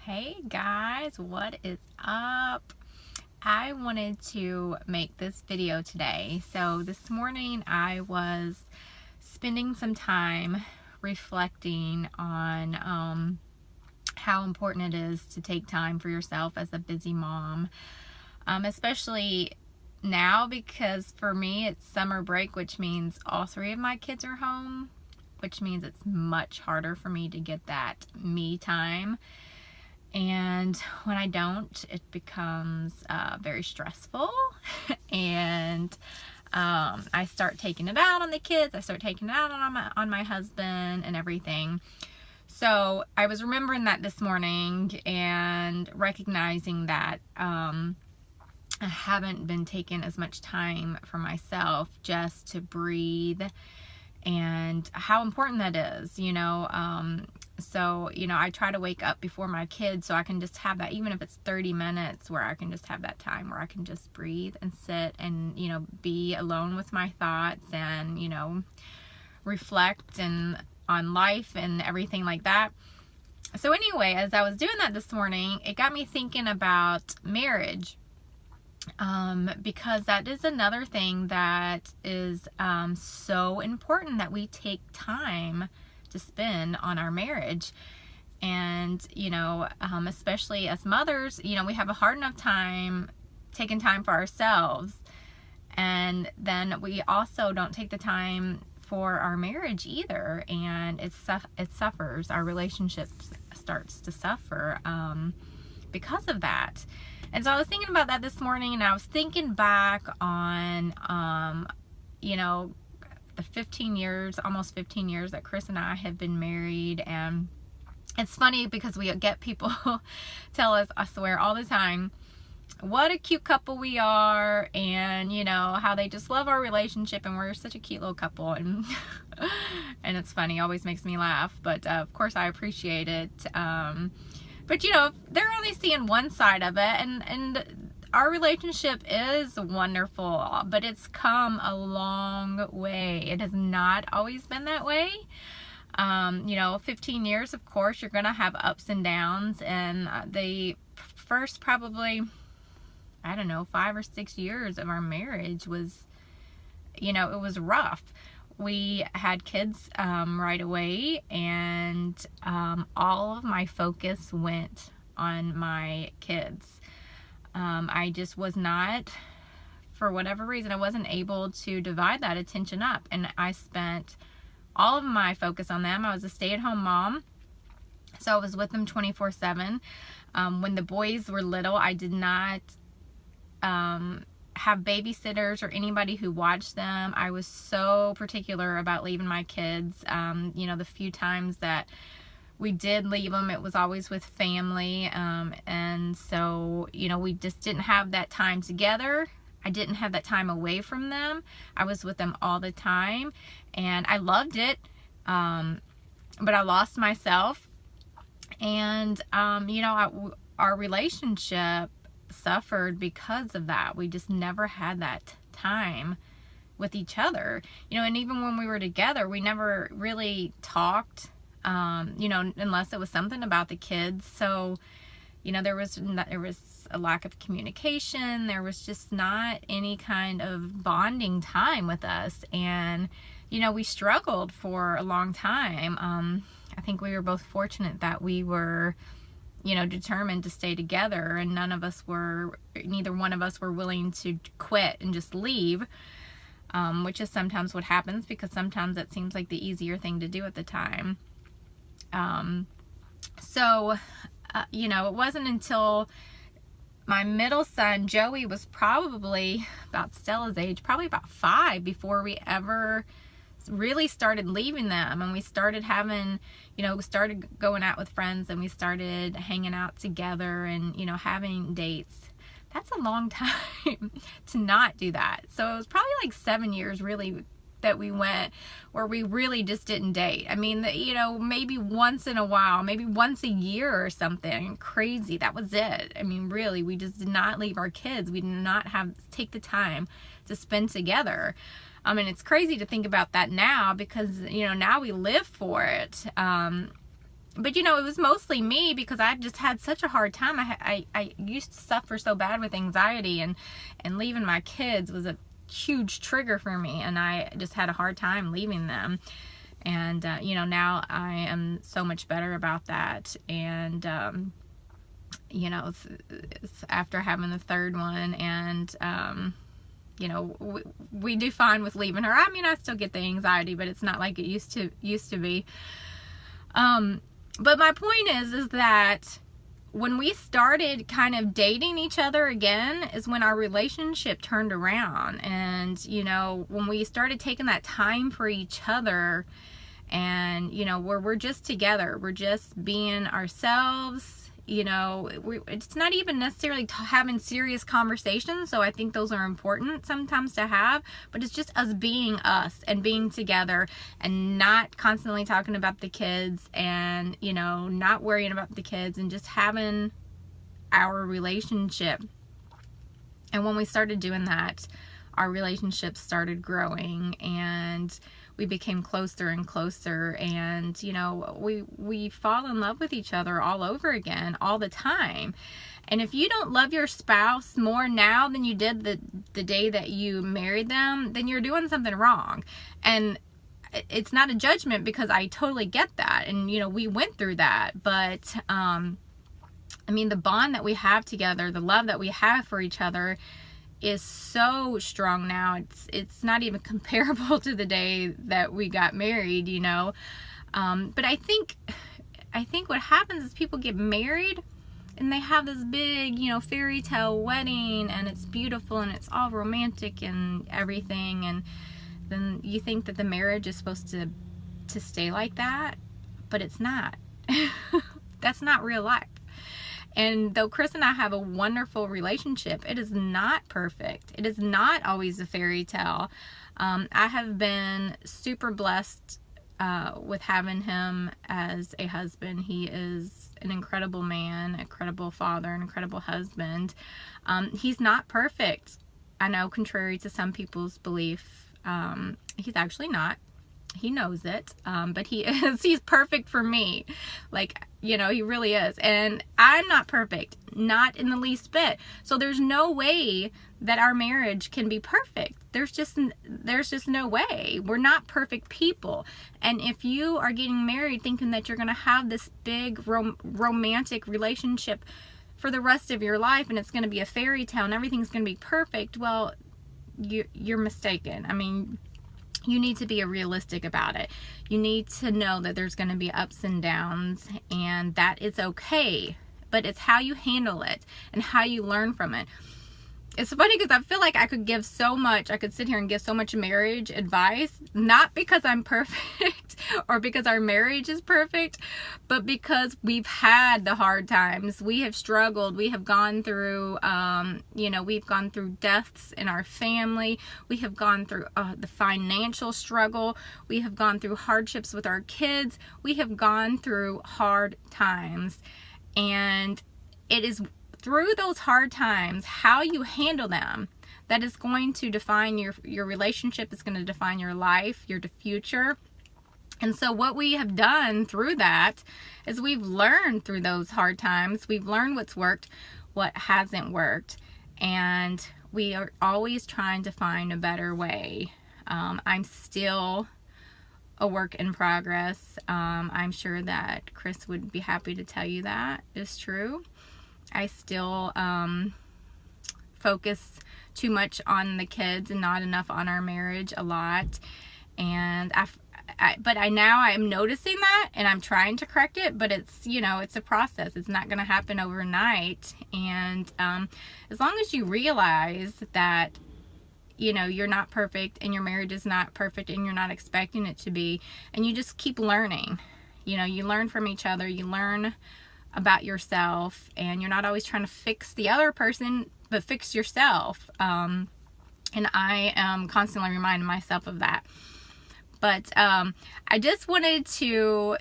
Hey guys, what is up? I wanted to make this video today. So this morning I was spending some time reflecting on how important it is to take time for yourself as a busy mom, especially now, because for me it's summer break, which means all three of my kids are home, which means it's much harder for me to get that me time. And when I don't, it becomes very stressful and I start taking it out on the kids. I start taking it out on my husband and everything. So I was remembering that this morning and recognizing that I haven't been taking as much time for myself just to breathe, and how important that is, So, I try to wake up before my kids so I can just have that, even if it's 30 minutes, where I can just have that time where I can just breathe and sit and, be alone with my thoughts and, reflect on life and everything like that. So anyway, as I was doing that this morning, it got me thinking about marriage. Because that is another thing that is so important, that we take time to spend on our marriage. And especially as mothers, we have a hard enough time taking time for ourselves, and then we also don't take the time for our marriage either, and it suffers. Our relationship starts to suffer because of that. And so I was thinking about that this morning, and I was thinking back on, the 15 years, almost 15 years that Chris and I have been married. And it's funny because we get people tell us, I swear, all the time, what a cute couple we are, and, how they just love our relationship, and we're such a cute little couple. And, and it's funny, always makes me laugh. But, of course, I appreciate it. But, they're only seeing one side of it, and our relationship is wonderful, but it's come a long way. It has not always been that way. 15 years, of course, you're going to have ups and downs, and the first probably, 5 or 6 years of our marriage was, it was rough. We had kids right away, and all of my focus went on my kids. I just was not, for whatever reason, I wasn't able to divide that attention up, and I spent all of my focus on them. I was a stay-at-home mom, so I was with them 24/7. When the boys were little, I did not have babysitters or anybody who watched them. I was so particular about leaving my kids. The few times that we did leave them, it was always with family. And so, we just didn't have that time together. I didn't have that time away from them. I was with them all the time, and I loved it. But I lost myself. And, our relationship suffered because of that. We just never had that time with each other, and even when we were together, we never really talked, unless it was something about the kids. So, there was a lack of communication. There was just not any kind of bonding time with us, and we struggled for a long time. I think we were both fortunate that we were determined to stay together, and neither one of us were willing to quit and just leave, which is sometimes what happens, because sometimes that seems like the easier thing to do at the time. It wasn't until my middle son, Joey, was probably about Stella's age, probably about 5, before we ever really started leaving them, and we started having, we started going out with friends, and we started hanging out together, and having dates. That's a long time to not do that. So it was probably like 7 years really that we went where we really just didn't date. Maybe once in a while, maybe once a year or something crazy. That was it. Really, we just did not leave our kids. We did not take the time to spend together. And it's crazy to think about that now, because, now we live for it. But you know, it was mostly me because I just had such a hard time. I used to suffer so bad with anxiety, and leaving my kids was a huge trigger for me, and I just had a hard time leaving them. And you know, now I am so much better about that. And you know, it's after having the third one, and you know, we do fine with leaving her. I mean, I still get the anxiety, but it's not like it used to be. But my point is that when we started kind of dating each other again is when our relationship turned around. And, you know, when we started taking that time for each other, and, you know, we're just together, we're just being ourselves. You know, it's not even necessarily having serious conversations, so I think those are important sometimes to have, but it's just us being us and being together and not constantly talking about the kids, and, you know, not worrying about the kids, and just having our relationship. And when we started doing that, our relationship started growing, and we became closer and closer, and, you know, we fall in love with each other all over again, all the time. And if you don't love your spouse more now than you did the day that you married them, then you're doing something wrong. And it's not a judgment, because I totally get that. And, you know, we went through that. But, I mean, the bond that we have together, the love that we have for each other is so strong now. It's not even comparable to the day that we got married, you know. But I think what happens is people get married and they have this big, you know, fairy tale wedding, and it's beautiful and it's all romantic and everything, and then you think that the marriage is supposed to stay like that, but it's not. That's not real life. And though Chris and I have a wonderful relationship, it is not perfect. It is not always a fairy tale. I have been super blessed with having him as a husband. He is an incredible man, an incredible father, an incredible husband. He's not perfect. I know, contrary to some people's belief, he's actually not. He knows it, but he is. He's perfect for me. Like, you know, he really is. And I'm not perfect, not in the least bit. So there's no way that our marriage can be perfect. There's just no way. We're not perfect people. And if you are getting married thinking that you're going to have this big romantic relationship for the rest of your life, and it's going to be a fairy tale and everything's going to be perfect, well, you're mistaken. I mean, you need to be realistic about it. You need to know that there's going to be ups and downs, and that it's okay. But it's how you handle it and how you learn from it. It's funny because I feel like I could give so much. I could sit here and give so much marriage advice, not because I'm perfect or because our marriage is perfect, but because we've had the hard times. We have struggled. We have gone through, you know, we've gone through deaths in our family. We have gone through the financial struggle. We have gone through hardships with our kids. We have gone through hard times. And it is through those hard times, how you handle them, that is going to define your relationship, is going to define your life, your future. And so what we have done through that is we've learned through those hard times. We've learned what's worked, what hasn't worked. And we are always trying to find a better way. I'm still a work in progress. I'm sure that Chris would be happy to tell you that is true. I still focus too much on the kids and not enough on our marriage a lot. And but now I'm noticing that, and I'm trying to correct it, but it's, you know, it's a process. It's not going to happen overnight. And as long as you realize that, you know, you're not perfect and your marriage is not perfect and you're not expecting it to be, and you just keep learning, you know, you learn from each other, you learn about yourself, and you're not always trying to fix the other person, but fix yourself. And I am constantly reminding myself of that. But I just wanted to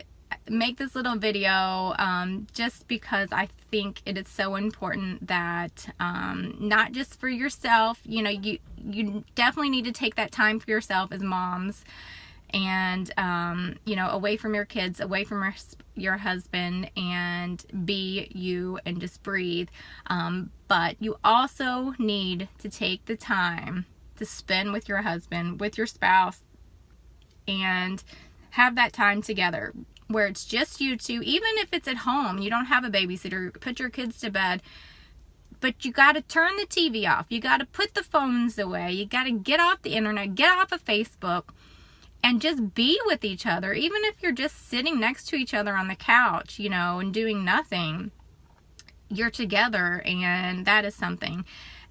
make this little video just because I think it is so important that not just for yourself, you know, you definitely need to take that time for yourself as moms, and you know, away from your kids, away from your husband, and be you and just breathe. But you also need to take the time to spend with your husband, with your spouse, and have that time together where it's just you two. Even if it's at home, you don't have a babysitter, put your kids to bed, but you got to turn the TV off. You got to put the phones away. You got to get off the internet, get off of Facebook, and just be with each other. Even if you're just sitting next to each other on the couch, you know, and doing nothing, you're together, and that is something.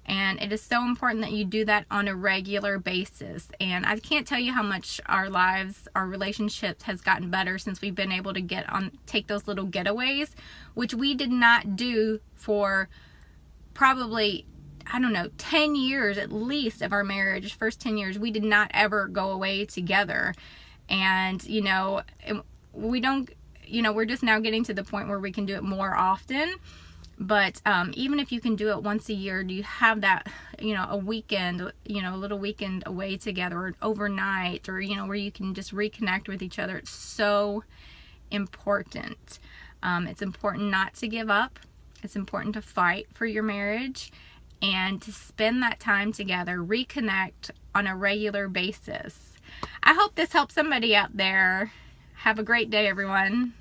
And it is so important that you do that on a regular basis. And I can't tell you how much our lives, our relationships has gotten better since we've been able to take those little getaways, which we did not do for probably, I don't know, 10 years at least of our marriage. First 10 years, we did not ever go away together. And, you know, we don't, you know, we're just now getting to the point where we can do it more often. But even if you can do it once a year, do you have that, you know, a weekend, you know, a little weekend away together, or overnight, or, you know, where you can just reconnect with each other. It's so important. It's important not to give up. It's important to fight for your marriage and to spend that time together, reconnect on a regular basis. I hope this helps somebody out there. Have a great day, everyone.